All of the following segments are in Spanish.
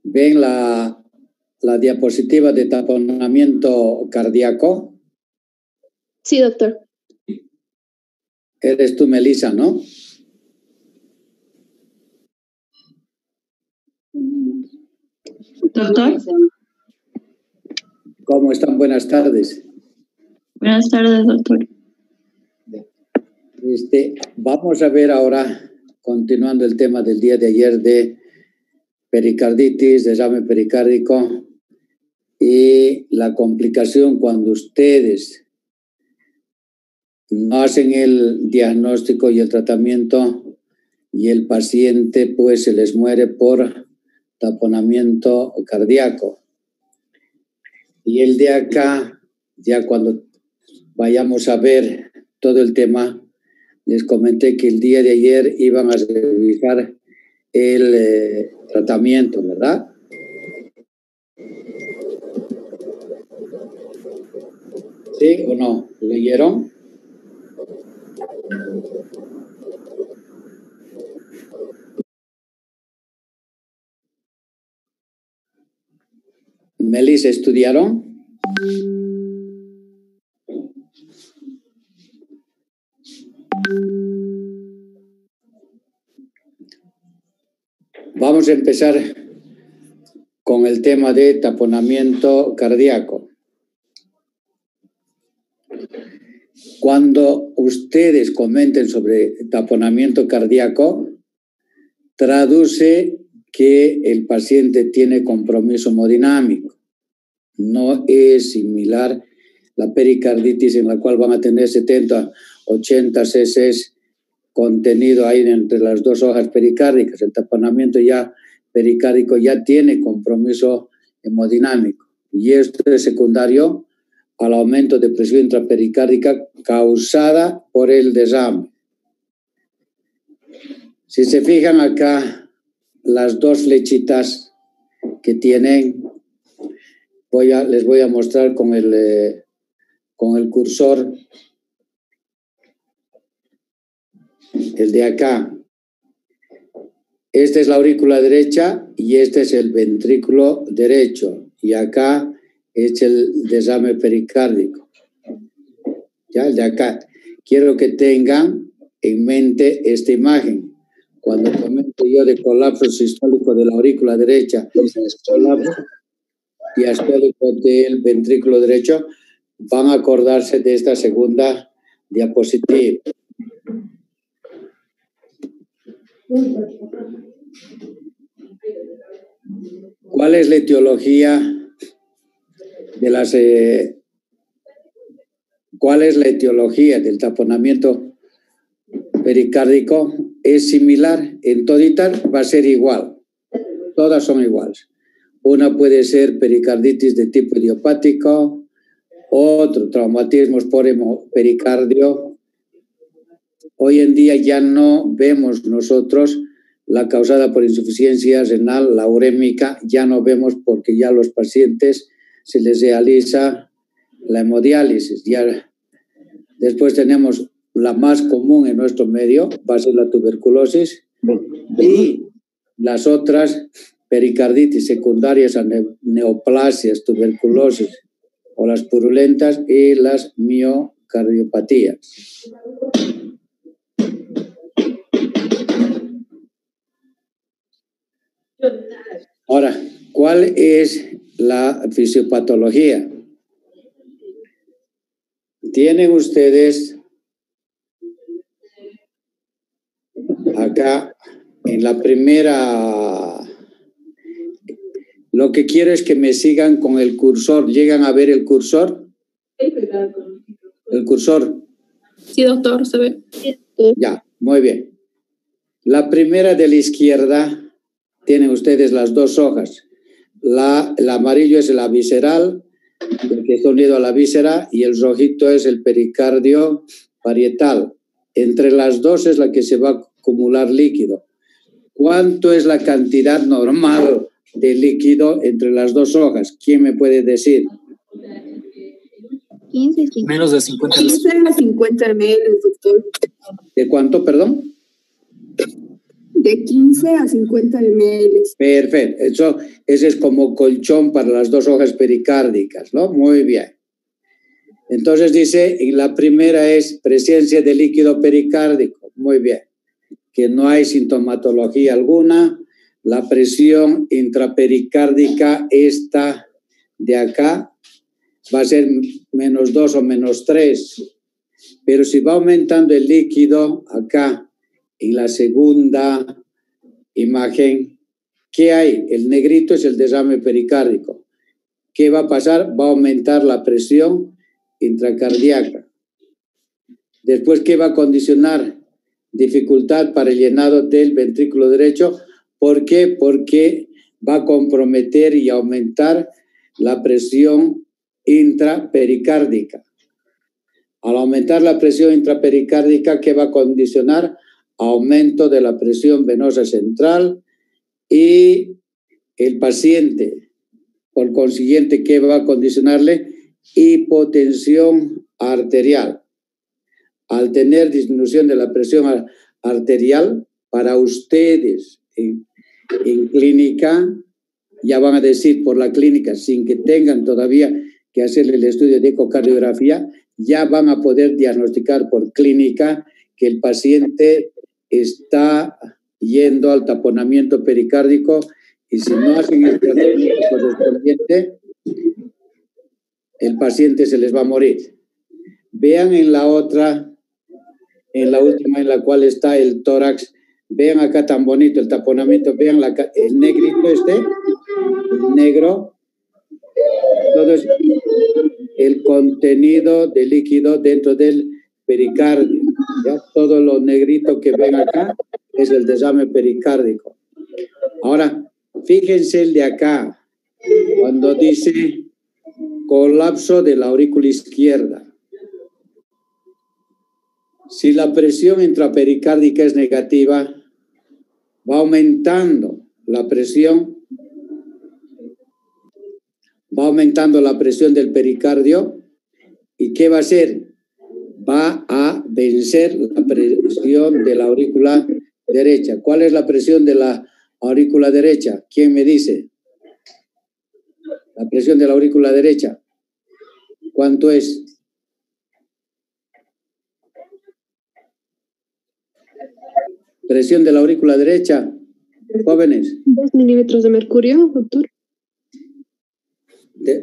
¿Ven la diapositiva de taponamiento cardíaco? Sí, doctor. Eres tú, Melissa, ¿no? Doctor. ¿Cómo están? Buenas tardes. Buenas tardes, doctor. Vamos a ver ahora, continuando el tema del día de ayer de pericarditis, desame pericárdico y la complicación cuando ustedes no hacen el diagnóstico y el tratamiento y el paciente pues se les muere por taponamiento cardíaco. Y el de acá, ya cuando vayamos a ver todo el tema, les comenté que el día de ayer iban a revisar el tratamiento, ¿verdad? ¿Sí o no? ¿Leyeron? Melissa, ¿estudiaron? Vamos a empezar con el tema de taponamiento cardíaco. Cuando ustedes comenten sobre taponamiento cardíaco, traduce que el paciente tiene compromiso hemodinámico. No es similar la pericarditis en la cual van a tener 70, 80 cc contenido ahí entre las dos hojas pericárdicas. El taponamiento ya pericárdico ya tiene compromiso hemodinámico y esto es secundario al aumento de presión intrapericárdica causada por el desame. Si se fijan acá, las dos flechitas que tienen, les voy a mostrar con el cursor, el de acá. Esta es la aurícula derecha y este es el ventrículo derecho. Y acá es el desame pericárdico. Ya, el de acá. Quiero que tengan en mente esta imagen. Cuando comento yo de colapso sistólico de la aurícula derecha, colapso diastólico del ventrículo derecho, van a acordarse de esta segunda diapositiva. ¿Cuál es la etiología de cuál es la etiología del taponamiento pericárdico? Es similar, en toditas va a ser igual, todas son iguales. Una puede ser pericarditis de tipo idiopático, otro traumatismos por pericardio. Hoy en día ya no vemos nosotros la causada por insuficiencia renal, la urémica, ya no vemos porque ya a los pacientes se les realiza la hemodiálisis. Ya después tenemos la más común en nuestro medio, va a ser la tuberculosis, y las otras pericarditis secundarias a neoplasias, tuberculosis o las purulentas y las miocardiopatías. Ahora, ¿cuál es la fisiopatología? Tienen ustedes acá en la primera, lo que quiero es que me sigan con el cursor. ¿Llegan a ver el cursor? ¿El cursor? Sí, doctor, se ve. Ya, muy bien. La primera de la izquierda, tienen ustedes las dos hojas. El amarillo es la visceral, el que está unido a la víscera, y el rojito es el pericardio parietal. Entre las dos es la que se va a acumular líquido. ¿Cuánto es la cantidad normal de líquido entre las dos hojas? ¿Quién me puede decir? 15. Menos de 50. 15 a 50 ml, doctor. ¿De cuánto, perdón? de 15 a 50 ml. Perfecto. Ese es como colchón para las dos hojas pericárdicas, ¿no? Muy bien. Entonces dice, en la primera es presencia de líquido pericárdico. Muy bien. Que no hay sintomatología alguna. La presión intrapericárdica esta de acá va a ser -2 o -3. Pero si va aumentando el líquido acá, en la segunda imagen, ¿qué hay? El negrito es el derrame pericárdico. ¿Qué va a pasar? Va a aumentar la presión intracardíaca. Después, ¿qué va a condicionar? Dificultad para el llenado del ventrículo derecho. ¿Por qué? Porque va a comprometer y aumentar la presión intrapericárdica. Al aumentar la presión intrapericárdica, ¿qué va a condicionar? Aumento de la presión venosa central y el paciente, por consiguiente, ¿qué va a condicionarle? Hipotensión arterial. Al tener disminución de la presión arterial, para ustedes en clínica, ya van a decir por la clínica, sin que tengan todavía que hacerle el estudio de ecocardiografía, ya van a poder diagnosticar por clínica que el paciente está yendo al taponamiento pericárdico y si no hacen el tratamiento correspondiente, el paciente se les va a morir. Vean en la otra, en la última en la cual está el tórax, vean acá tan bonito el taponamiento, vean el negrito el negro, todo es el contenido de líquido dentro del pericardio. ¿Ya? Todo lo negrito que ven acá es el derrame pericárdico. Ahora, fíjense el de acá, cuando dice colapso de la aurícula izquierda. Si la presión intrapericárdica es negativa, va aumentando la presión del pericardio. ¿Y qué va a hacer? Va a vencer la presión de la aurícula derecha. ¿Cuál es la presión de la aurícula derecha? ¿Quién me dice? La presión de la aurícula derecha. ¿Cuánto es? Presión de la aurícula derecha. Jóvenes. 2 milímetros de mercurio, doctor.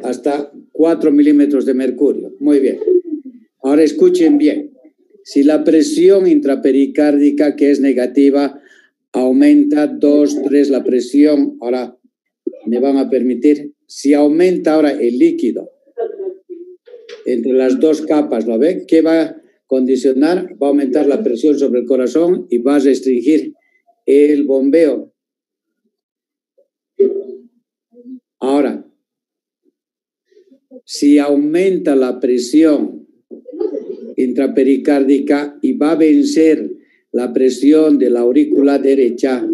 Hasta 4 milímetros de mercurio. Muy bien. Ahora escuchen bien. Si la presión intrapericárdica, que es negativa, aumenta 2, 3 la presión, ahora me van a permitir, si aumenta ahora el líquido entre las dos capas, ¿lo ven? ¿Qué va a condicionar? Va a aumentar la presión sobre el corazón y va a restringir el bombeo. Ahora, si aumenta la presión intrapericárdica y va a vencer la presión de la aurícula derecha,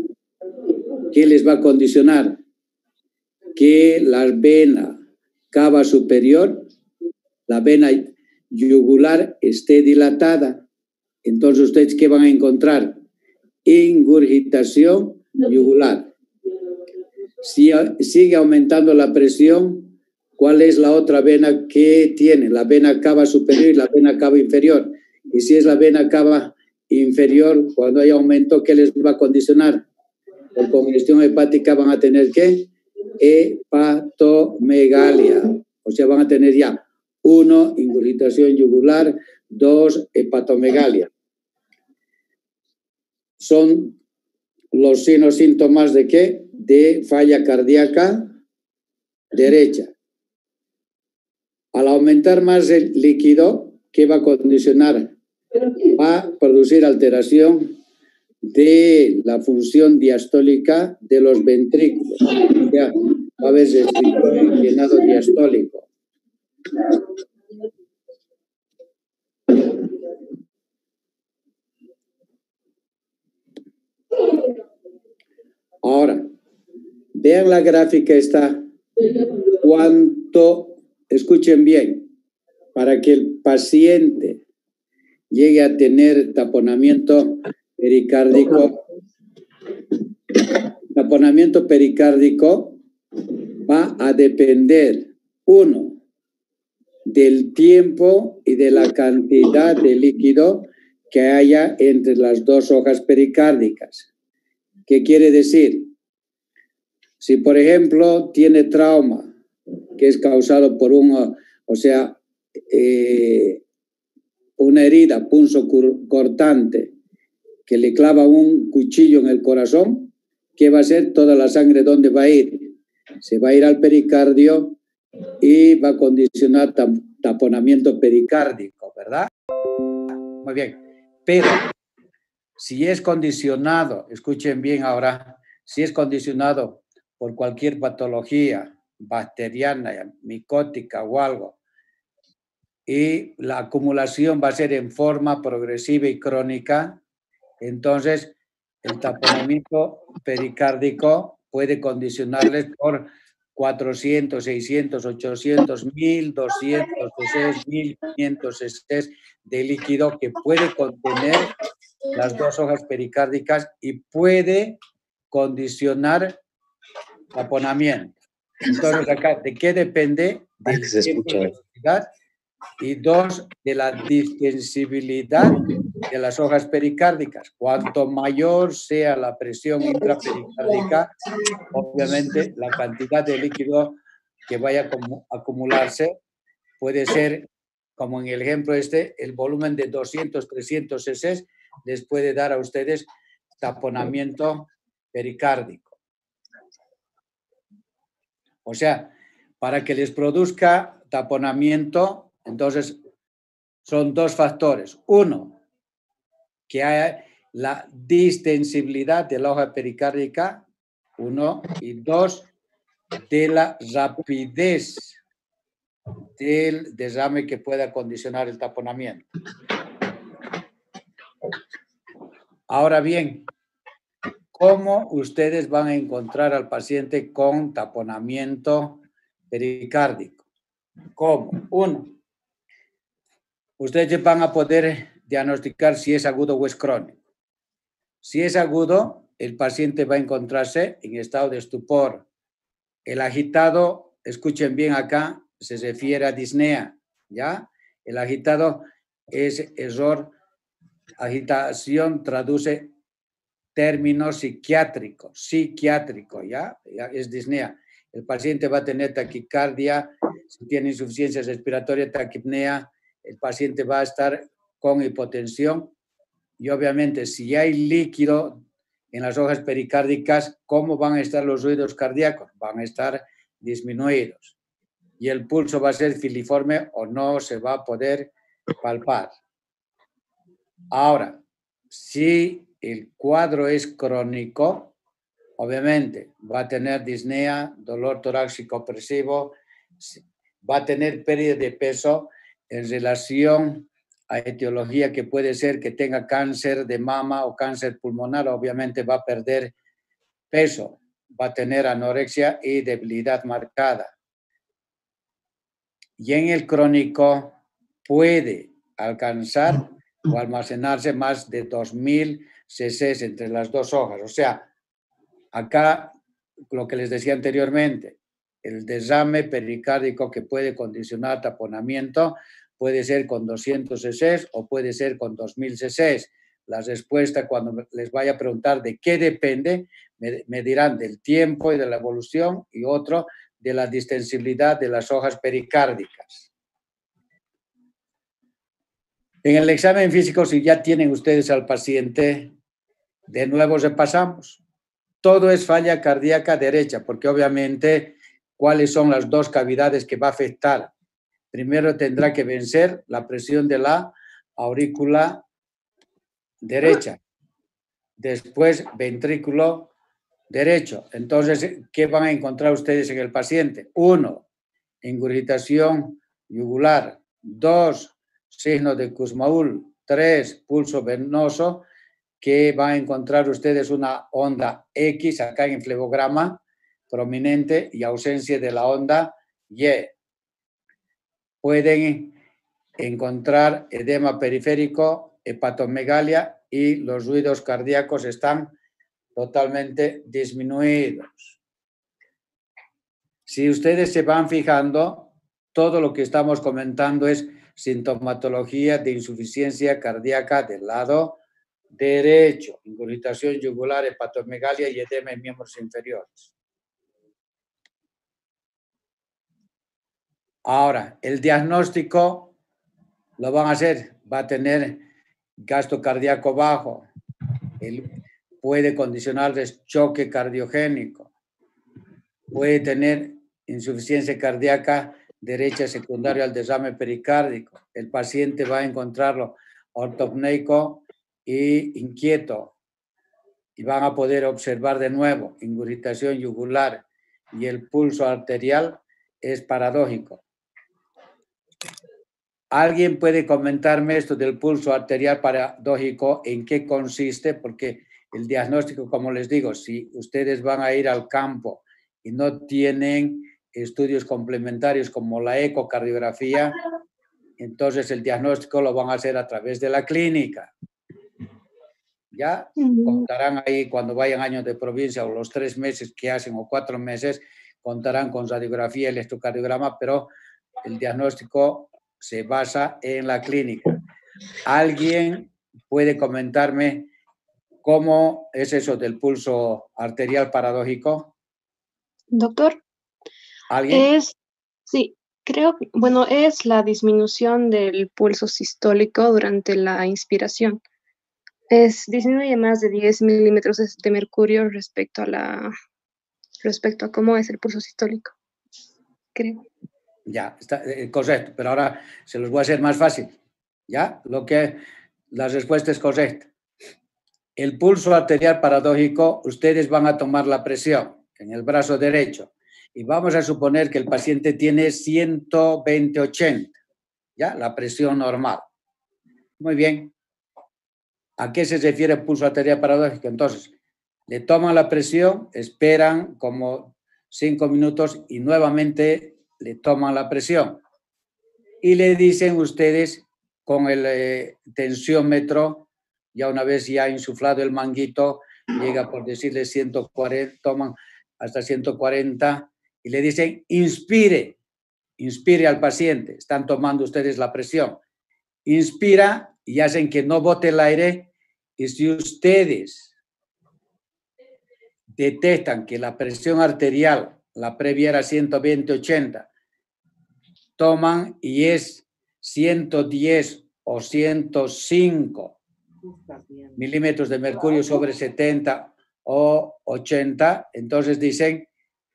¿qué les va a condicionar? Que la vena cava superior, la vena yugular esté dilatada. Entonces, ¿ustedes qué van a encontrar? Ingurgitación yugular. Si sigue aumentando la presión, ¿cuál es la otra vena que tiene? La vena cava superior y la vena cava inferior. Y si es la vena cava inferior, cuando hay aumento, ¿qué les va a condicionar? Por congestión hepática van a tener ¿qué? Hepatomegalia. O sea, van a tener ya 1, ingurgitación yugular, 2, hepatomegalia. Son los síntomas de ¿qué? De falla cardíaca derecha. Al aumentar más el líquido, ¿qué va a condicionar? Va a producir alteración de la función diastólica de los ventrículos. Ya, va a haber llenado diastólico. Ahora, vean la gráfica esta. Cuánto, escuchen bien, para que el paciente llegue a tener taponamiento pericárdico, taponamiento pericárdico va a depender, uno, del tiempo y de la cantidad de líquido que haya entre las dos hojas pericárdicas. ¿Qué quiere decir? Si, por ejemplo, tiene trauma, que es causado por una herida punzocortante, que le clava un cuchillo en el corazón, ¿qué va a hacer? Toda la sangre, ¿dónde va a ir? Se va a ir al pericardio y va a condicionar taponamiento pericárdico, ¿verdad? Muy bien. Pero si es condicionado, escuchen bien ahora, si es condicionado por cualquier patología bacteriana, micótica o algo, y la acumulación va a ser en forma progresiva y crónica, entonces el taponamiento pericárdico puede condicionarles por 400, 600, 800, 1200 cc, 1500 cc de líquido que puede contener las dos hojas pericárdicas y puede condicionar taponamiento. Entonces, acá, ¿de qué depende? Del tiempo y velocidad. Y dos, de la distensibilidad de las hojas pericárdicas. Cuanto mayor sea la presión intrapericárdica, obviamente la cantidad de líquido que vaya a acumularse puede ser, como en el ejemplo el volumen de 200, 300 cc les puede dar a ustedes taponamiento pericárdico. O sea, para que les produzca taponamiento, entonces son dos factores. Uno, que haya la distensibilidad de la hoja pericárdica, uno, y dos, de la rapidez del derrame que pueda condicionar el taponamiento. Ahora bien, ¿cómo ustedes van a encontrar al paciente con taponamiento pericárdico? ¿Cómo? Uno, ustedes van a poder diagnosticar si es agudo o es crónico. Si es agudo, el paciente va a encontrarse en estado de estupor. El agitado, escuchen bien acá, se refiere a disnea, ¿ya? El agitado es error. Agitación traduce término psiquiátrico, ¿ya? Es disnea. El paciente va a tener taquicardia, si tiene insuficiencia respiratoria, taquipnea, el paciente va a estar con hipotensión y obviamente si hay líquido en las hojas pericárdicas, ¿cómo van a estar los ruidos cardíacos? Van a estar disminuidos y el pulso va a ser filiforme o no se va a poder palpar. Ahora, si el cuadro es crónico, obviamente va a tener disnea, dolor torácico opresivo, va a tener pérdida de peso en relación a etiología que puede ser que tenga cáncer de mama o cáncer pulmonar, obviamente va a perder peso, va a tener anorexia y debilidad marcada. Y en el crónico puede alcanzar o almacenarse más de 2000 cc entre las dos hojas. O sea, acá lo que les decía anteriormente, el derrame pericárdico que puede condicionar taponamiento puede ser con 200 cc o puede ser con 2000 cc. La respuesta, cuando les vaya a preguntar de qué depende, me dirán del tiempo y de la evolución, y otro de la distensibilidad de las hojas pericárdicas. En el examen físico, si ya tienen ustedes al paciente, de nuevo repasamos. Todo es falla cardíaca derecha, porque obviamente, ¿cuáles son las dos cavidades que va a afectar? Primero tendrá que vencer la presión de la aurícula derecha, después ventrículo derecho. Entonces, ¿qué van a encontrar ustedes en el paciente? 1, ingurgitación yugular. 2, signo de Kussmaul. 3, pulso venoso, que van a encontrar ustedes una onda X acá en el flebograma prominente y ausencia de la onda Y. Pueden encontrar edema periférico, hepatomegalia y los ruidos cardíacos están totalmente disminuidos. Si ustedes se van fijando, todo lo que estamos comentando es sintomatología de insuficiencia cardíaca del lado derecho, ingurgitación yugular, hepatomegalia y edema en miembros inferiores. Ahora, el diagnóstico lo van a hacer, va a tener gasto cardíaco bajo, puede condicionarles choque cardiogénico, puede tener insuficiencia cardíaca derecha secundaria al desame pericárdico. El paciente va a encontrarlo ortopneico e inquieto y van a poder observar de nuevo ingurgitación yugular y el pulso arterial es paradójico. ¿Alguien puede comentarme esto del pulso arterial paradójico? ¿En qué consiste? Porque el diagnóstico, como les digo, si ustedes van a ir al campo y no tienen estudios complementarios como la ecocardiografía, entonces el diagnóstico lo van a hacer a través de la clínica. Ya contarán ahí cuando vayan años de provincia o los 3 meses que hacen o 4 meses, contarán con radiografía, electrocardiograma, pero el diagnóstico se basa en la clínica. ¿Alguien puede comentarme cómo es eso del pulso arterial paradójico? Doctor, ¿Alguien? sí, creo, bueno, es la disminución del pulso sistólico durante la inspiración. Disminuye más de 10 milímetros de mercurio respecto a cómo es el pulso sistólico, creo. Ya, está correcto, pero ahora se los voy a hacer más fácil. ¿Ya? La respuesta es correcta. El pulso arterial paradójico, ustedes van a tomar la presión en el brazo derecho y vamos a suponer que el paciente tiene 120/80, ¿ya? La presión normal. Muy bien. ¿A qué se refiere el pulso arterial paradójico? Entonces, le toman la presión, esperan como 5 minutos y nuevamente le toman la presión. Y le dicen ustedes con el tensiómetro, ya una vez ya insuflado el manguito, llega por decirle 140, toman hasta 140 y le dicen inspire al paciente, están tomando ustedes la presión. Inspira y hacen que no bote el aire y si ustedes detectan que la presión arterial, la previa era 120/80, toman y es 110 o 105 milímetros de mercurio sobre 70 o 80, entonces dicen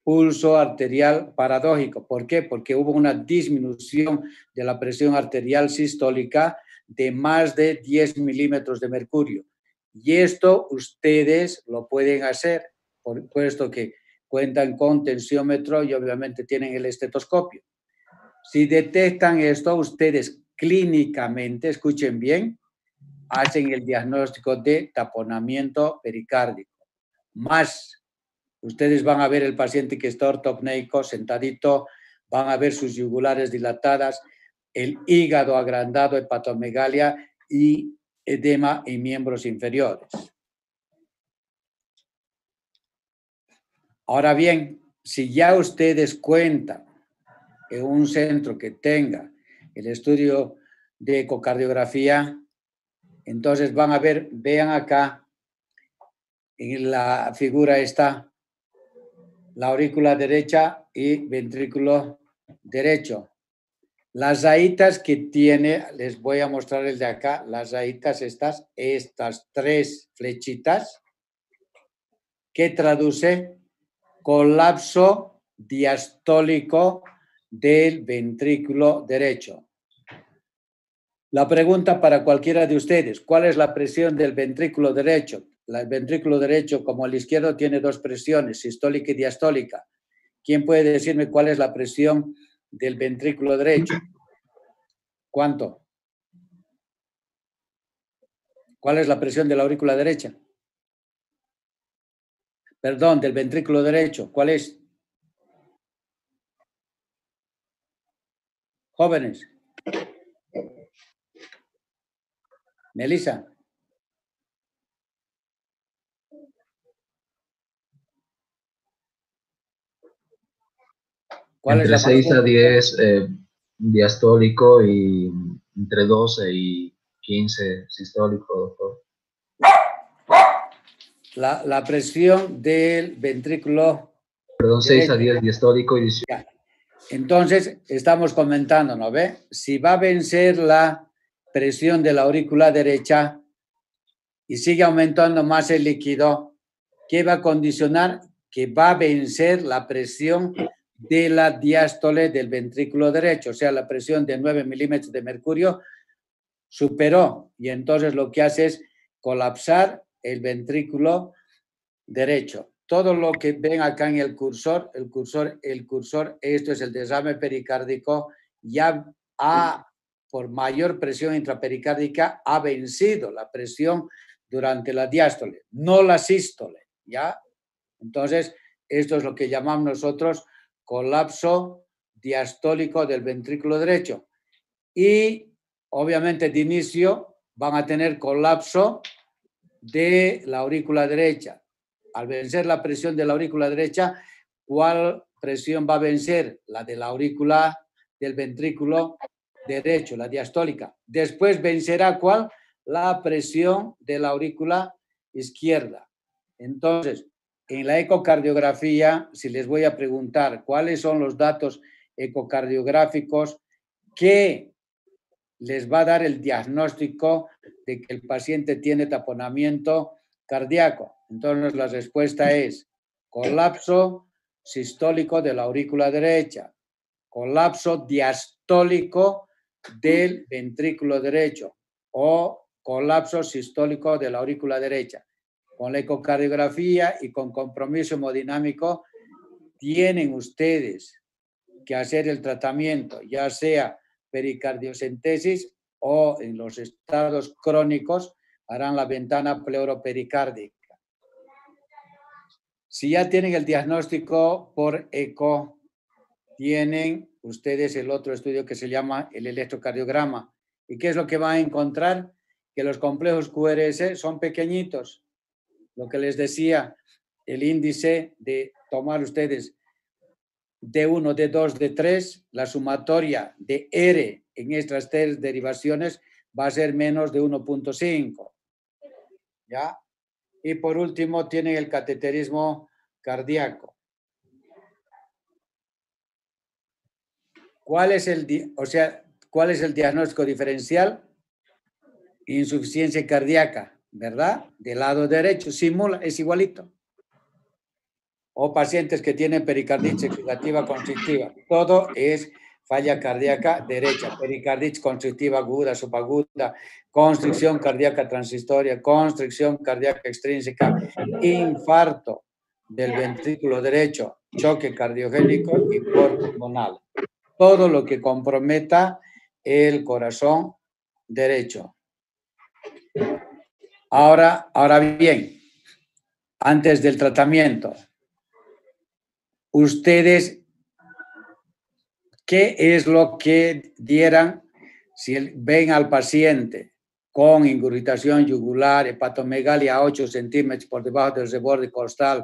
pulso arterial paradójico. ¿Por qué? Porque hubo una disminución de la presión arterial sistólica de más de 10 milímetros de mercurio. Y esto ustedes lo pueden hacer, puesto que cuentan con tensiómetro y obviamente tienen el estetoscopio. Si detectan esto, ustedes clínicamente, escuchen bien, hacen el diagnóstico de taponamiento pericárdico. Más, ustedes van a ver el paciente que está ortopneico, sentadito, van a ver sus yugulares dilatadas, el hígado agrandado, hepatomegalia y edema en miembros inferiores. Ahora bien, si ya ustedes cuentan en un centro que tenga el estudio de ecocardiografía, entonces van a ver, vean acá, en la figura está la aurícula derecha y ventrículo derecho. Las rayitas que tiene, les voy a mostrar el de acá, las rayitas estas 3 flechitas, que traduce colapso diastólico del ventrículo derecho. La pregunta para cualquiera de ustedes, ¿cuál es la presión del ventrículo derecho? El ventrículo derecho, como el izquierdo, tiene 2 presiones, sistólica y diastólica. ¿Quién puede decirme cuál es la presión del ventrículo derecho? ¿Cuánto? ¿Cuál es la presión de la aurícula derecha? Perdón, del ventrículo derecho, ¿cuál es? Jóvenes. Melissa. ¿Cuál es Entre la 6 a más 10 diastólico y entre 12 y 15 sistólico, doctor. La presión del ventrículo Perdón, 6 a derecho? 10 diastólico y 18. Ya. Entonces, estamos comentando, ¿no ve? Si va a vencer la presión de la aurícula derecha y sigue aumentando más el líquido, ¿qué va a condicionar? Que va a vencer la presión de la diástole del ventrículo derecho, o sea, la presión de 9 milímetros de mercurio superó, y entonces lo que hace es colapsar el ventrículo derecho. Todo lo que ven acá en el cursor, esto es el derrame pericárdico, ya por mayor presión intrapericárdica ha vencido la presión durante la diástole, no la sístole, ¿ya? Entonces, esto es lo que llamamos nosotros colapso diastólico del ventrículo derecho. Y obviamente de inicio van a tener colapso de la aurícula derecha. Al vencer la presión de la aurícula derecha, ¿cuál presión va a vencer? La de la aurícula del ventrículo derecho, la diastólica. Después vencerá ¿cuál? La presión de la aurícula izquierda. Entonces, en la ecocardiografía, si les voy a preguntar cuáles son los datos ecocardiográficos que les va a dar el diagnóstico de que el paciente tiene taponamiento cardíaco. Entonces, la respuesta es colapso sistólico de la aurícula derecha, colapso diastólico del ventrículo derecho o colapso sistólico de la aurícula derecha. Con la ecocardiografía y con compromiso hemodinámico tienen ustedes que hacer el tratamiento, ya sea pericardiocentesis o en los estados crónicos harán la ventana pleuropericárdica. Si ya tienen el diagnóstico por eco, tienen ustedes el otro estudio que se llama el electrocardiograma. ¿Y qué es lo que van a encontrar? Que los complejos QRS son pequeñitos. Lo que les decía, el índice de tomar ustedes D1, D2, D3, la sumatoria de R en estas tres derivaciones va a ser menos de 1.5. ¿Ya? Y por último, tienen el cateterismo cardíaco. ¿Cuál es el diagnóstico diferencial? Insuficiencia cardíaca, ¿verdad? Del lado derecho, simula, es igualito. O pacientes que tienen pericarditis exudativa constrictiva. Todo es falla cardíaca derecha, pericarditis constrictiva aguda, subaguda, constricción cardíaca transistoria, constricción cardíaca extrínseca, infarto del ventrículo derecho, choque cardiogénico y pulmonal. Todo lo que comprometa el corazón derecho. Ahora bien, antes del tratamiento, ustedes, ¿qué es lo que dieran si ven al paciente con ingurgitación yugular, hepatomegalia a 8 centímetros por debajo del reborde costal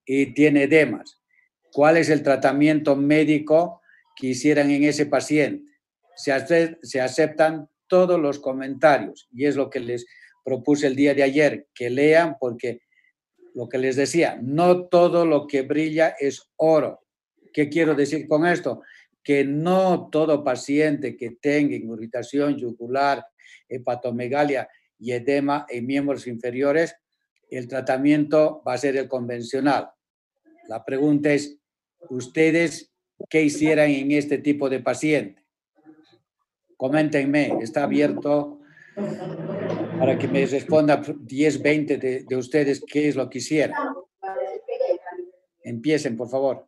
y tiene edemas? ¿Cuál es el tratamiento médico que hicieran en ese paciente? Se aceptan todos los comentarios y es lo que les propuse el día de ayer, que lean, porque lo que les decía, no todo lo que brilla es oro. ¿Qué quiero decir con esto? Que no todo paciente que tenga ingurgitación yugular, hepatomegalia y edema en miembros inferiores, el tratamiento va a ser el convencional. La pregunta es, ¿ustedes qué hicieran en este tipo de paciente? Coméntenme, está abierto para que me responda 10, 20 de ustedes qué es lo que hicieran. Empiecen, por favor.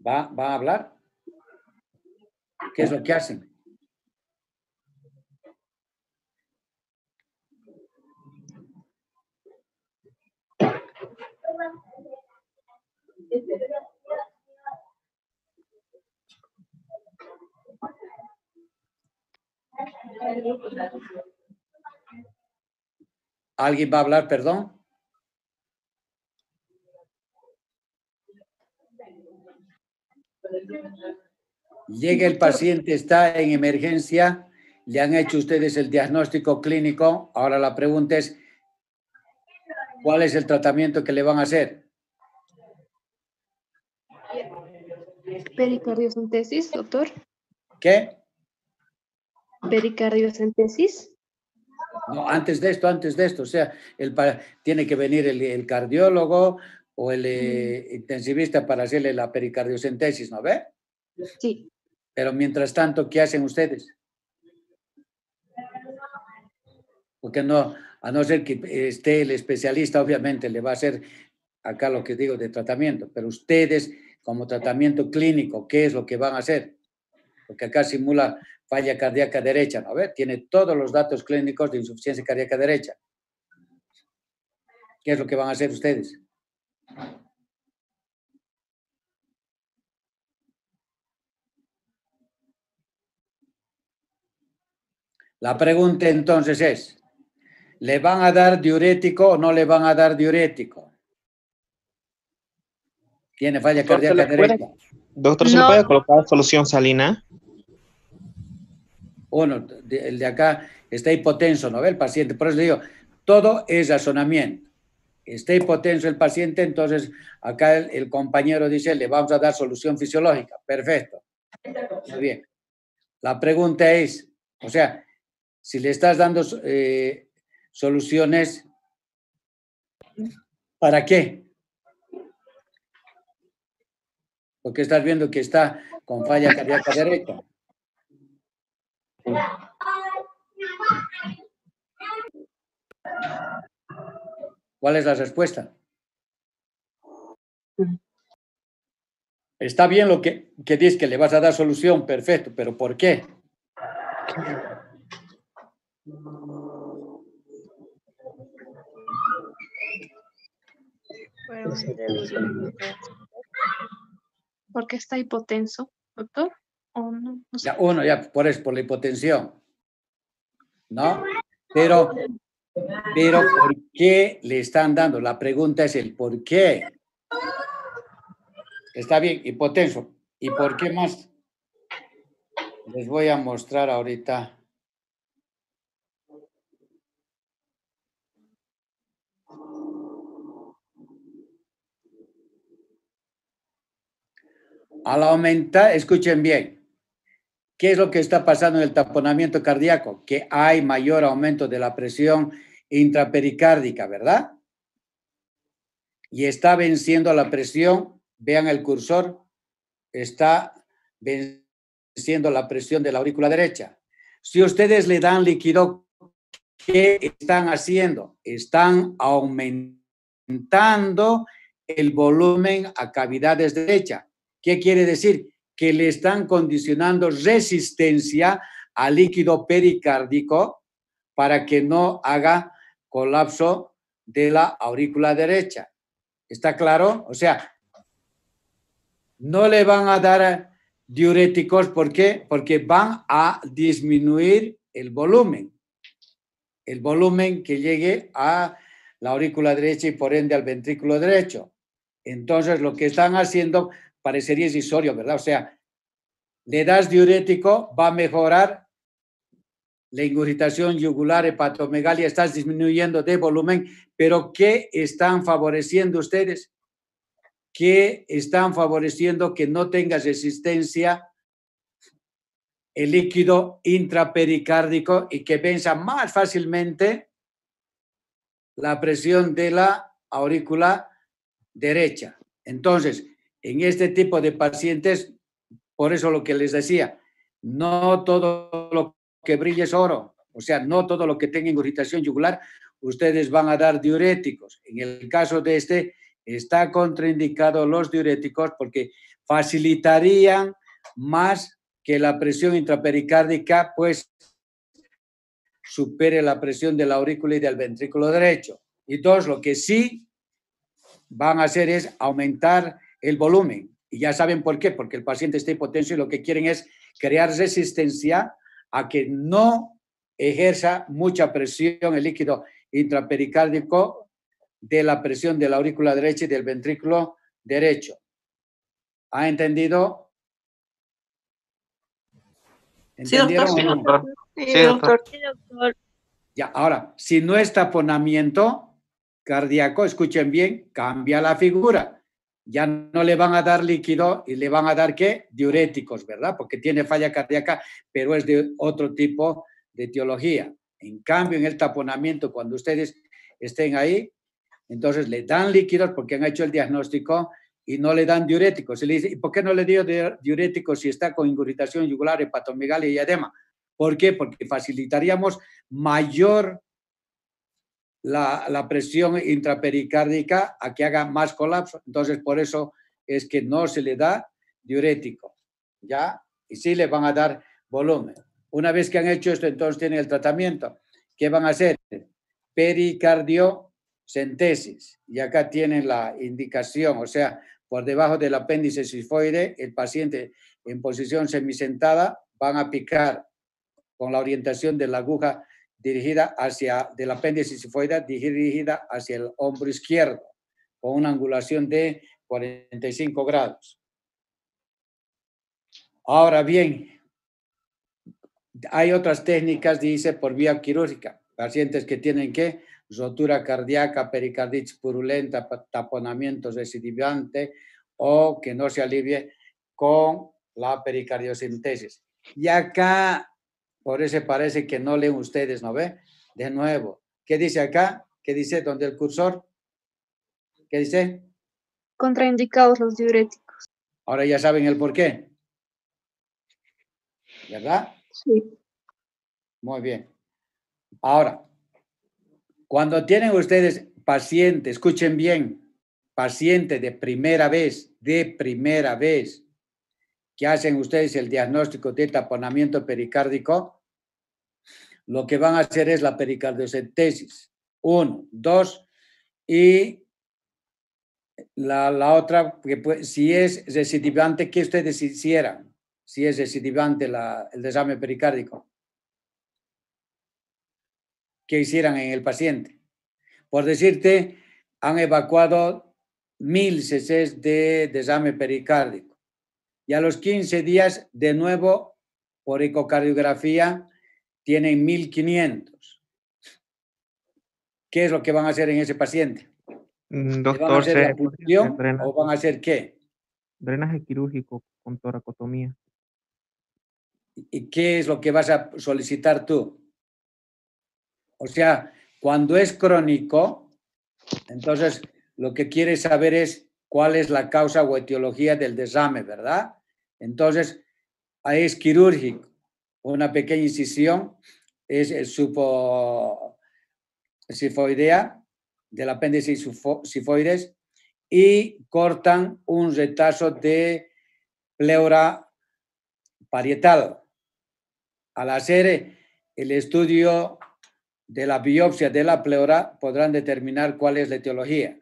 ¿Va a hablar? ¿Qué es lo que hacen? ¿Alguien va a hablar, perdón? Llega el paciente, está en emergencia, le han hecho ustedes el diagnóstico clínico. Ahora la pregunta es, ¿cuál es el tratamiento que le van a hacer? Pericardiocentesis, doctor. ¿Qué? Pericardiocentesis. No, antes de esto, o sea, tiene que venir el cardiólogo o el intensivista para hacerle la pericardiocentesis, ¿no ve? Sí. Pero mientras tanto, ¿qué hacen ustedes? Porque no, a no ser que esté el especialista, obviamente le va a hacer acá lo que digo de tratamiento, pero ustedes como tratamiento clínico, ¿qué es lo que van a hacer? Porque acá simula falla cardíaca derecha, ¿no ve? Tiene todos los datos clínicos de insuficiencia cardíaca derecha. ¿Qué es lo que van a hacer ustedes? La pregunta entonces es, ¿le van a dar diurético o no le van a dar diurético? Tiene falla cardíaca derecha. Doctor, ¿se le No. puede colocar solución salina? Uno, el de acá está hipotenso, ¿no ve? El paciente, por eso le digo, todo es razonamiento. Está hipotenso el paciente, entonces acá el compañero dice, le vamos a dar solución fisiológica. Perfecto. Muy bien. La pregunta es, o sea, si le estás dando soluciones, ¿para qué? Porque estás viendo que está con falla cardíaca derecha. ¿Cuál es la respuesta? Está bien lo que dices que le vas a dar solución, perfecto, pero ¿por qué? ¿Por qué está hipotenso, doctor? ¿O no? No sé. Ya, uno, ya, por la hipotensión, ¿no? Pero, ¿por qué le están dando? La pregunta es el ¿por qué? Está bien, hipotenso. ¿Y por qué más? Les voy a mostrar ahorita. Al aumentar, escuchen bien, ¿qué es lo que está pasando en el taponamiento cardíaco? Que hay mayor aumento de la presión intrapericárdica, ¿verdad? Y está venciendo la presión, vean el cursor, está venciendo la presión de la aurícula derecha. Si ustedes le dan líquido, ¿qué están haciendo? Están aumentando el volumen a cavidades derecha. ¿Qué quiere decir? Que le están condicionando resistencia al líquido pericárdico para que no haga colapso de la aurícula derecha. ¿Está claro? O sea, no le van a dar diuréticos. ¿Por qué? Porque van a disminuir el volumen que llegue a la aurícula derecha y por ende al ventrículo derecho. Entonces, lo que están haciendo parecería irrisorio, ¿verdad? O sea, le das diurético, va a mejorar la ingurgitación yugular, hepatomegalia, estás disminuyendo de volumen, pero ¿qué están favoreciendo ustedes? Que están favoreciendo que no tenga resistencia el líquido intrapericárdico y que venza más fácilmente la presión de la aurícula derecha. Entonces, en este tipo de pacientes, por eso lo que les decía, no todo lo que brille es oro, o sea, no todo lo que tenga ingurgitación yugular, ustedes van a dar diuréticos. En el caso de este, está contraindicado los diuréticos porque facilitarían más que la presión intrapericárdica, pues, supere la presión de la aurícula y del ventrículo derecho. Y dos, lo que sí van a hacer es aumentar el volumen. Y ya saben por qué, porque el paciente está hipotenso y lo que quieren es crear resistencia a que no ejerza mucha presión el líquido intrapericárdico de la presión de la aurícula derecha y del ventrículo derecho. ¿Ha entendido? ¿Entendieron Sí, o no? doctor. Sí, Sí, doctor. Sí, doctor. Ya, ahora, si no es taponamiento cardíaco, escuchen bien, cambia la figura. Ya no le van a dar líquido y le van a dar, ¿qué? Diuréticos, ¿verdad? Porque tiene falla cardíaca, pero es de otro tipo de etiología. En cambio, en el taponamiento, cuando ustedes estén ahí, entonces le dan líquidos porque han hecho el diagnóstico y no le dan diuréticos. Se le dice, ¿y por qué no le dio diuréticos si está con ingurgitación yugular, hepatomegalia y edema? ¿Por qué? Porque facilitaríamos mayor la presión intrapericárdica a que haga más colapso. Entonces, por eso es que no se le da diurético, ¿ya? Y sí le van a dar volumen. Una vez que han hecho esto, entonces tienen el tratamiento. ¿Qué van a hacer? Pericardiocentesis. Y acá tienen la indicación, o sea, por debajo del apéndice sifoide, el paciente en posición semisentada van a picar con la orientación de la aguja dirigida hacia, del apéndice sifoide, dirigida hacia el hombro izquierdo, con una angulación de 45 grados. Ahora bien, hay otras técnicas, dice, por vía quirúrgica. Pacientes que tienen, ¿qué? Rotura cardíaca, pericarditis purulenta, taponamiento recidivante o que no se alivie con la pericardiocentesis. Y acá, por eso parece que no leen ustedes, ¿no ve? De nuevo, ¿qué dice acá? ¿Qué dice donde el cursor? ¿Qué dice? Contraindicados los diuréticos. Ahora ya saben el por qué, ¿verdad? Sí. Muy bien. Ahora, cuando tienen ustedes paciente, escuchen bien, paciente de primera vez, que hacen ustedes el diagnóstico de taponamiento pericárdico, lo que van a hacer es la pericardiocentesis. 1, 2, y la otra, que si es recidivante, ¿qué ustedes hicieran? Si es recidivante el desame pericárdico, ¿qué hicieran en el paciente? Por decirte, han evacuado 1000 cc de desame pericárdico y a los 15 días, de nuevo, por ecocardiografía, tienen 1500. ¿Qué es lo que van a hacer en ese paciente? ¿Le van a Doctor, hacer la se punción o van a hacer qué? drenaje quirúrgico con toracotomía. ¿Y qué es lo que vas a solicitar tú? O sea, cuando es crónico, entonces lo que quieres saber es cuál es la causa o etiología del desame, ¿verdad? Entonces, ahí es quirúrgico. Una pequeña incisión es el sifoidea del apéndice sifoides y cortan un retazo de pleura parietal. Al hacer el estudio de la biopsia de la pleura, podrán determinar cuál es la etiología.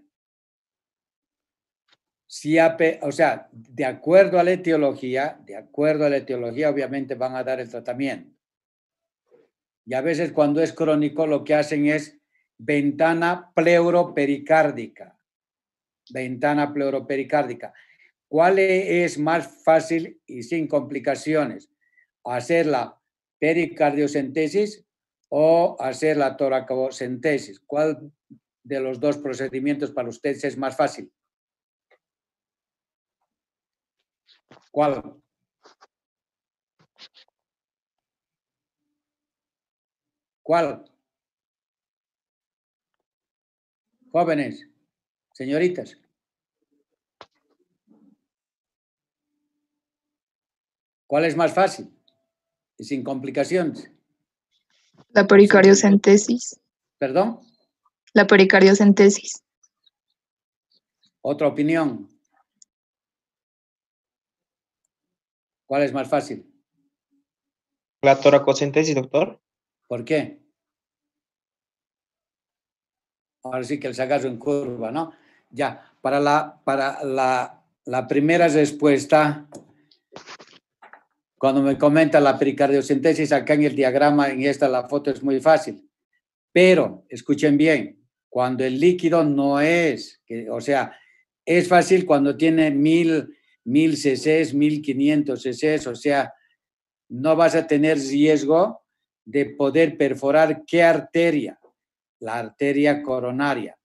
O sea, de acuerdo a la etiología, obviamente van a dar el tratamiento. Y a veces cuando es crónico, lo que hacen es ventana pleuropericárdica. Ventana pleuropericárdica. ¿Cuál es más fácil y sin complicaciones? ¿Hacer la pericardiocentesis o hacer la toracocentesis? ¿Cuál de los dos procedimientos para ustedes es más fácil? ¿Cuál? ¿Cuál? Jóvenes, señoritas. ¿Cuál es más fácil y sin complicaciones? La pericardiocentesis. ¿Perdón? La pericardiocentesis. Otra opinión. ¿Cuál es más fácil? La toracocentesis, doctor. ¿Por qué? Ahora sí que el sacazo en curva, ¿no? Ya, para la primera respuesta, Cuando me comenta la pericardiocentesis, acá en el diagrama, en esta la foto es muy fácil. Pero, escuchen bien, cuando el líquido no es, o sea, es fácil cuando tiene 1000 cc, 1500 cc, o sea, no vas a tener riesgo de poder perforar ¿qué arteria? La arteria coronaria.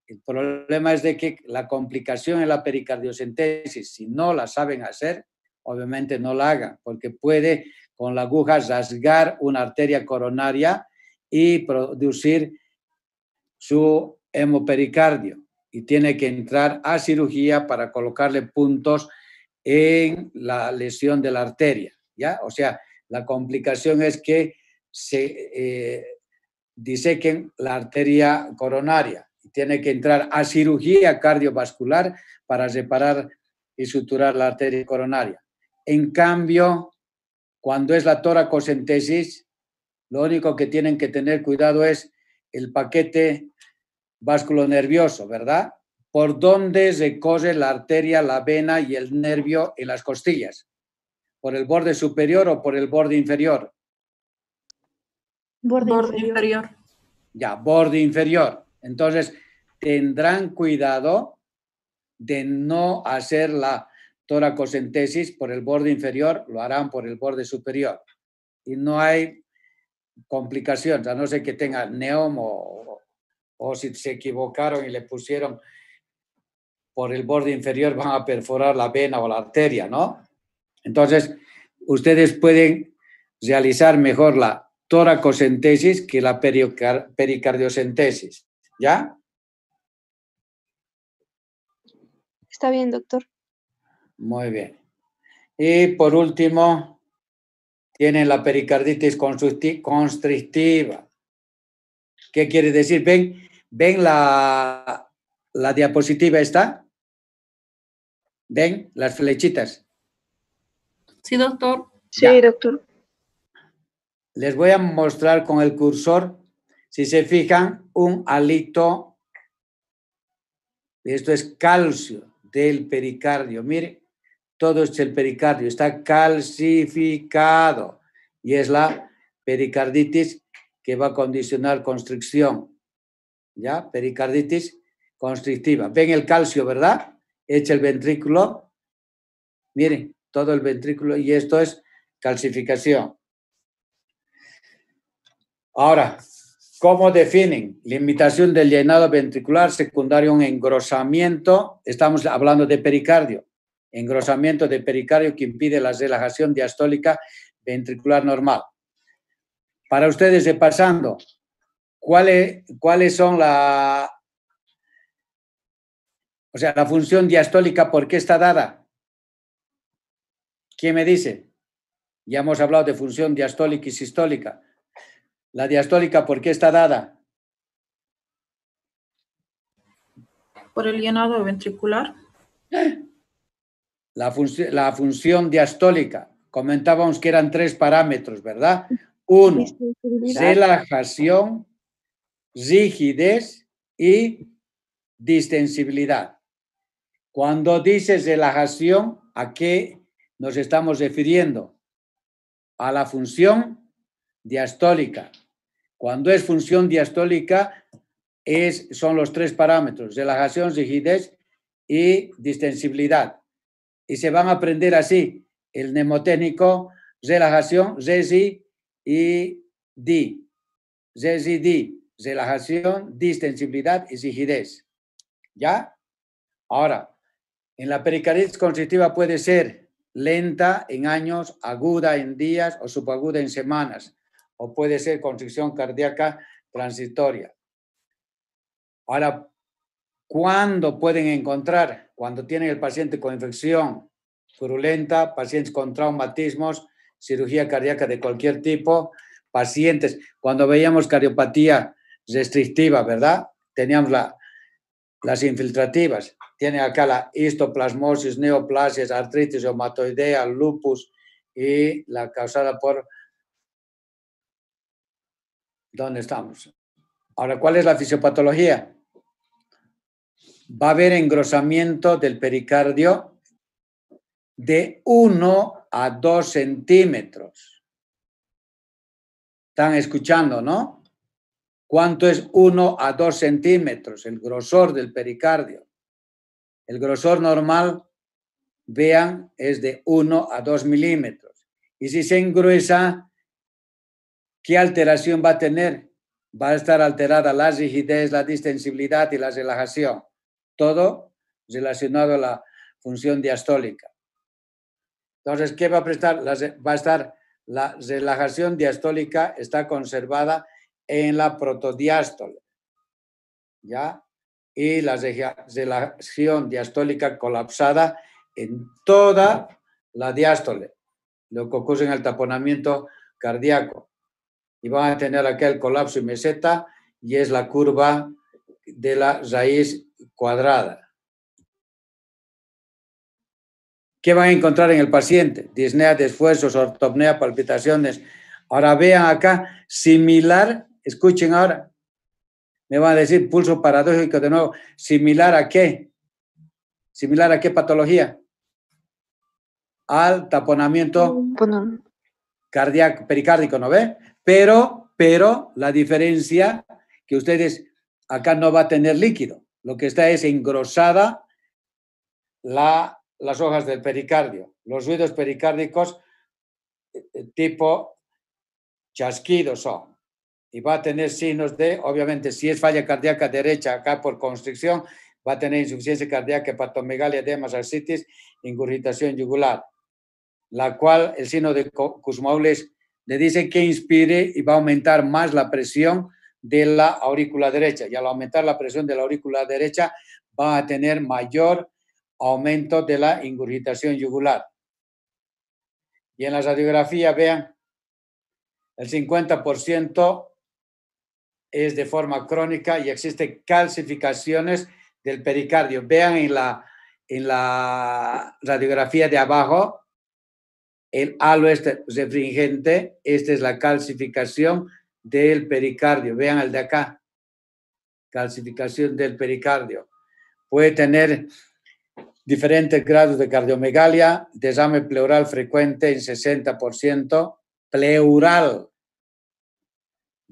El problema es de que la complicación en la pericardiocentesis, si no la saben hacer, obviamente no la hagan, porque puede con la aguja rasgar una arteria coronaria y producir su hemopericardio. Y tiene que entrar a cirugía para colocarle puntos en la lesión de la arteria, ¿ya? O sea, la complicación es que se disequen la arteria coronaria. Tiene que entrar a cirugía cardiovascular para reparar y suturar la arteria coronaria. En cambio, cuando es la toracocentesis, lo único que tienen que tener cuidado es el paquete vasculonervioso, ¿verdad? ¿Por dónde recorre la arteria, la vena y el nervio en las costillas? ¿Por el borde superior o por el borde inferior? Borde inferior. Ya, borde inferior. Entonces, tendrán cuidado de no hacer la toracocentesis por el borde inferior, lo harán por el borde superior. Y no hay complicaciones, a no ser que tenga neom o si se equivocaron y le pusieron por el borde inferior, van a perforar la vena o la arteria, ¿no? Entonces, ustedes pueden realizar mejor la toracocentesis que la pericardiocentesis, ¿ya? Está bien, doctor. Muy bien. Y por último, tienen la pericarditis constrictiva. ¿Qué quiere decir? ¿Ven la diapositiva esta? ¿Ven las flechitas? Sí, doctor. Sí, Ya. doctor. Les voy a mostrar con el cursor, si se fijan, un halito. Esto es calcio del pericardio. Mire, todo es el pericardio, está calcificado y es la pericarditis que va a condicionar constricción. ¿Ya? Pericarditis constrictiva. ¿Ven el calcio, verdad? Echa el ventrículo. Miren, todo el ventrículo y esto es calcificación. Ahora, ¿cómo definen? Limitación del llenado ventricular secundario a un engrosamiento. Estamos hablando de pericardio. Engrosamiento de pericardio que impide la relajación diastólica ventricular normal. Para ustedes, repasando, ¿cuáles son la función diastólica? ¿Por qué está dada? ¿Quién me dice? Ya hemos hablado de función diastólica y sistólica. La diastólica, ¿por qué está dada? Por el llenado ventricular. La función diastólica. Comentábamos que eran 3 parámetros, ¿verdad? 1, relajación, rigidez y distensibilidad. Cuando dices relajación, ¿a qué nos estamos refiriendo? A la función diastólica. Cuando es función diastólica, son los 3 parámetros, relajación, rigidez y distensibilidad. Y se van a aprender así, el mnemotécnico, relajación, resi y di. Resi, di, relajación, distensibilidad y rigidez. ¿Ya? Ahora, en la pericarditis constrictiva puede ser lenta en años, aguda en días o subaguda en semanas, o puede ser constricción cardíaca transitoria. Ahora, ¿cuándo pueden encontrar? Cuando tienen el paciente con infección purulenta, pacientes con traumatismos, cirugía cardíaca de cualquier tipo, pacientes, cuando veíamos cardiopatía restrictiva, ¿verdad? Teníamos las infiltrativas. Tiene acá la histoplasmosis, neoplasias, artritis reumatoidea, lupus y la causada por... ¿Dónde estamos? Ahora, ¿cuál es la fisiopatología? Va a haber engrosamiento del pericardio de 1 a 2 centímetros. Están escuchando, ¿no? ¿Cuánto es 1 a 2 centímetros? El grosor del pericardio. El grosor normal, vean, es de 1 a 2 milímetros. Y si se engruesa, ¿qué alteración va a tener? Va a estar alterada la rigidez, la distensibilidad y la relajación. Todo relacionado a la función diastólica. Entonces, ¿qué va a prestar? Va a estar la relajación diastólica, está conservada en la protodiástole, ¿ya? Y la relajación diastólica colapsada en toda la diástole, lo que ocurre en el taponamiento cardíaco. Y van a tener aquel colapso y meseta, y es la curva de la raíz cuadrada. ¿Qué van a encontrar en el paciente? Disnea de esfuerzos, ortopnea, palpitaciones. Ahora vean acá, similar, escuchen ahora. Me van a decir pulso paradójico de nuevo. ¿Similar a qué? ¿Similar a qué patología? Al taponamiento cardíaco, pericárdico, ¿no ve? Pero la diferencia que ustedes acá no va a tener líquido. Lo que está es engrosada las hojas del pericardio. Los ruidos pericárdicos tipo chasquidos son. Y va a tener signos de, obviamente, si es falla cardíaca derecha, acá por constricción, va a tener insuficiencia cardíaca, hepatomegalia, edemas, ascitis, ingurgitación yugular, la cual el signo de Kussmaul le dice que inspire y va a aumentar más la presión de la aurícula derecha. Y al aumentar la presión de la aurícula derecha, va a tener mayor aumento de la ingurgitación yugular. Y en la radiografía, vean, el 50% es de forma crónica y existen calcificaciones del pericardio. Vean en la radiografía de abajo, el halo refringente, esta es la calcificación del pericardio. Vean el de acá, calcificación del pericardio. Puede tener diferentes grados de cardiomegalia, desame pleural frecuente en 60%, pleural.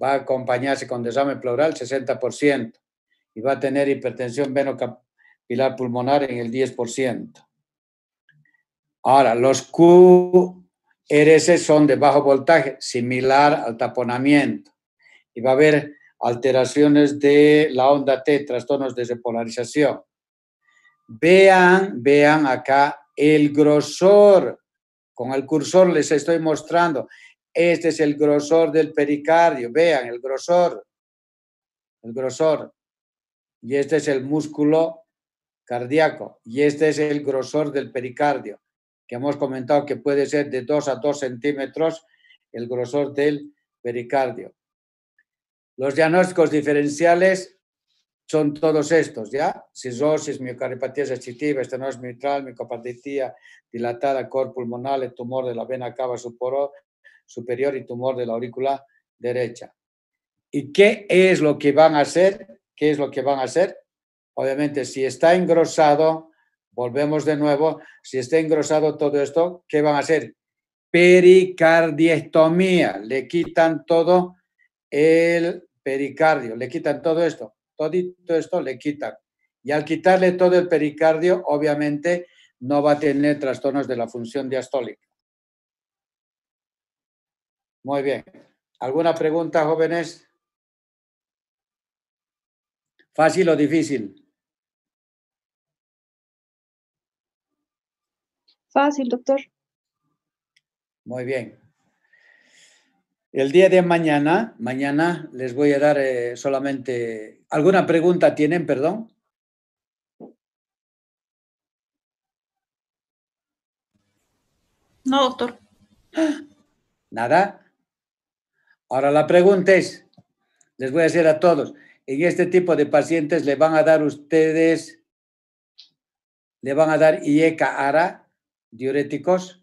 Va a acompañarse con desame pleural 60% y va a tener hipertensión venocapilar pulmonar en el 10%. Ahora, los QRS son de bajo voltaje, similar al taponamiento. Y va a haber alteraciones de la onda T, trastornos de repolarización. Vean acá el grosor. Con el cursor les estoy mostrando. Este es el grosor del pericardio. Vean el grosor. El grosor. Y este es el músculo cardíaco. Y este es el grosor del pericardio, que hemos comentado que puede ser de 2 a 2 centímetros el grosor del pericardio. Los diagnósticos diferenciales son todos estos, ¿ya? Cirrosis, miocardiopatía sensitiva, estenosis mitral, miocardiopatía dilatada, cor pulmonar, tumor de la vena cava superior y tumor de la aurícula derecha. ¿Y qué es lo que van a hacer? ¿Qué es lo que van a hacer? Obviamente, si está engrosado, volvemos de nuevo, si está engrosado todo esto, ¿qué van a hacer? Pericardiectomía, le quitan todo el pericardio, le quitan todo esto, todito esto le quitan. Y al quitarle todo el pericardio, obviamente, no va a tener trastornos de la función diastólica. Muy bien. ¿Alguna pregunta, jóvenes? ¿Fácil o difícil? Fácil, doctor. Muy bien. El día de mañana les voy a dar solamente... ¿Alguna pregunta tienen, perdón? No, doctor. ¿Nada? Ahora la pregunta es, les voy a hacer a todos, en este tipo de pacientes le van a dar ustedes, le van a dar IECA-ARA, diuréticos.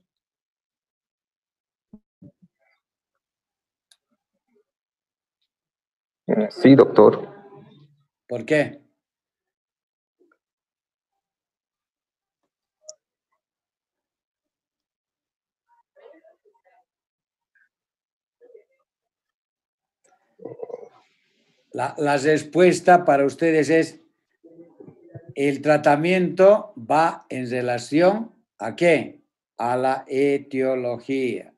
Sí, doctor. ¿Por qué? la respuesta para ustedes es: el tratamiento va en relación ¿a qué? A la etiología.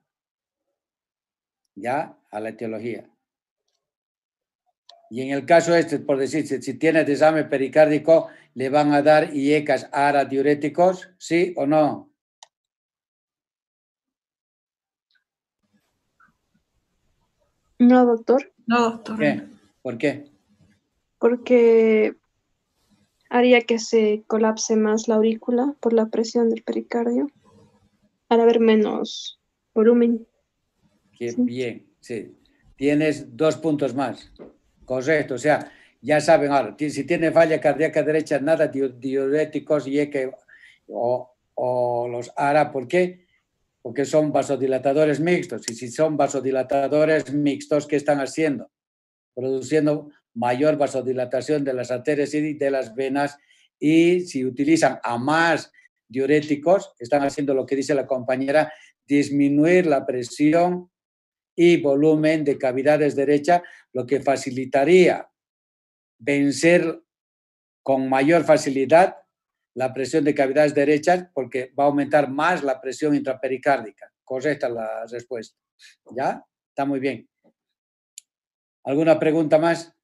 ¿Ya? A la etiología. Y en el caso este, por decir, si tiene desame pericárdico, ¿le van a dar IECAS ARA diuréticos? ¿Sí o no? No, doctor, No, doctor. ¿Qué? ¿Por qué? porque haría que se colapse más la aurícula por la presión del pericardio, al haber menos volumen. Qué Sí. bien, sí. Tienes 2 puntos más. Correcto, o sea, ya saben ahora, si tiene falla cardíaca derecha, nada diuréticos IECA o los ARA. ¿Por qué? Porque son vasodilatadores mixtos. Y si son vasodilatadores mixtos, ¿qué están haciendo? Produciendo mayor vasodilatación de las arterias y de las venas. Y si utilizan a más diuréticos, están haciendo lo que dice la compañera, disminuir la presión y volumen de cavidades derecha, lo que facilitaría vencer con mayor facilidad la presión de cavidades derechas, porque va a aumentar más la presión intrapericárdica. Correcta la respuesta. ¿Ya? Está muy bien. ¿Alguna pregunta más?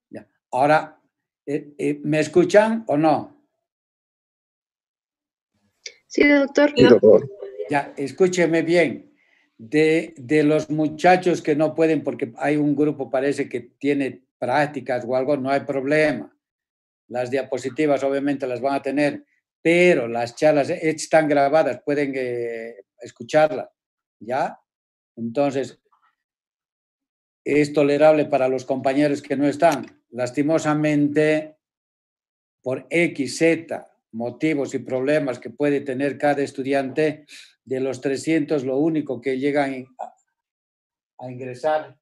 Ya. Ahora, ¿me escuchan o no? Sí, doctor. Sí, doctor. Ya, escúcheme bien. De los muchachos que no pueden, porque hay un grupo, parece que tiene prácticas o algo, no hay problema. Las diapositivas obviamente las van a tener, pero las charlas están grabadas, pueden escucharlas, ¿ya? Entonces, es tolerable para los compañeros que no están. Lastimosamente, por X, Z motivos y problemas que puede tener cada estudiante, de los 300, lo único que llegan a ingresar,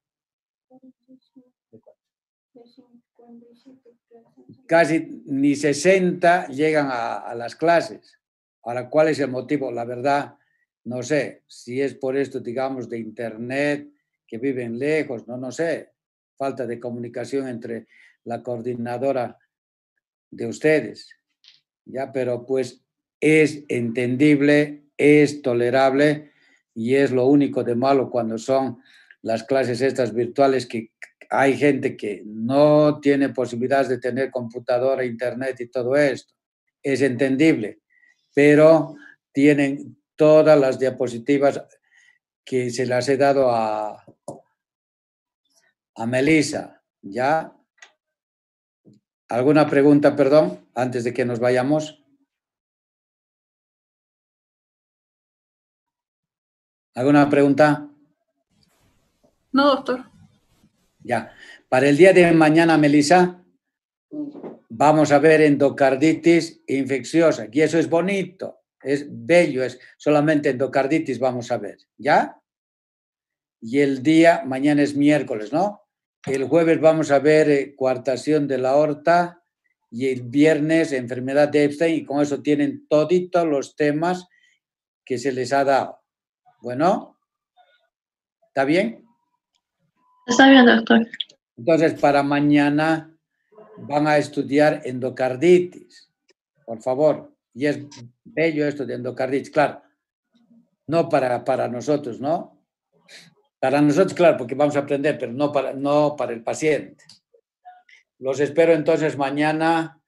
casi ni 60 llegan a las clases. Ahora, ¿cuál es el motivo? La verdad, no sé. Si es por esto, digamos, de internet, que viven lejos, no sé. Falta de comunicación entre la coordinadora de ustedes. Ya, pero pues es entendible, es tolerable y es lo único de malo cuando son las clases estas virtuales, que hay gente que no tiene posibilidades de tener computadora, internet y todo esto. Es entendible, pero tienen todas las diapositivas que se las he dado a Melissa, ¿ya? ¿Alguna pregunta, perdón, antes de que nos vayamos? ¿Alguna pregunta? No, doctor. Ya. Para el día de mañana, Melissa, vamos a ver endocarditis infecciosa. Y eso es bonito, es bello, es solamente endocarditis vamos a ver, ¿ya? Y el día, mañana es miércoles, ¿no? El jueves vamos a ver coartación de la aorta y el viernes enfermedad de Epstein, y con eso tienen toditos los temas que se les ha dado. Bueno, ¿está bien? Está bien, doctor. Entonces, para mañana van a estudiar endocarditis, por favor. Y es bello esto de endocarditis, claro. No para nosotros, ¿no? Para nosotros, claro, porque vamos a aprender, pero no para el paciente. Los espero entonces mañana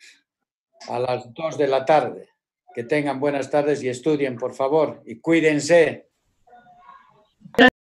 a las 2 de la tarde. Que tengan buenas tardes y estudien, por favor. Y cuídense.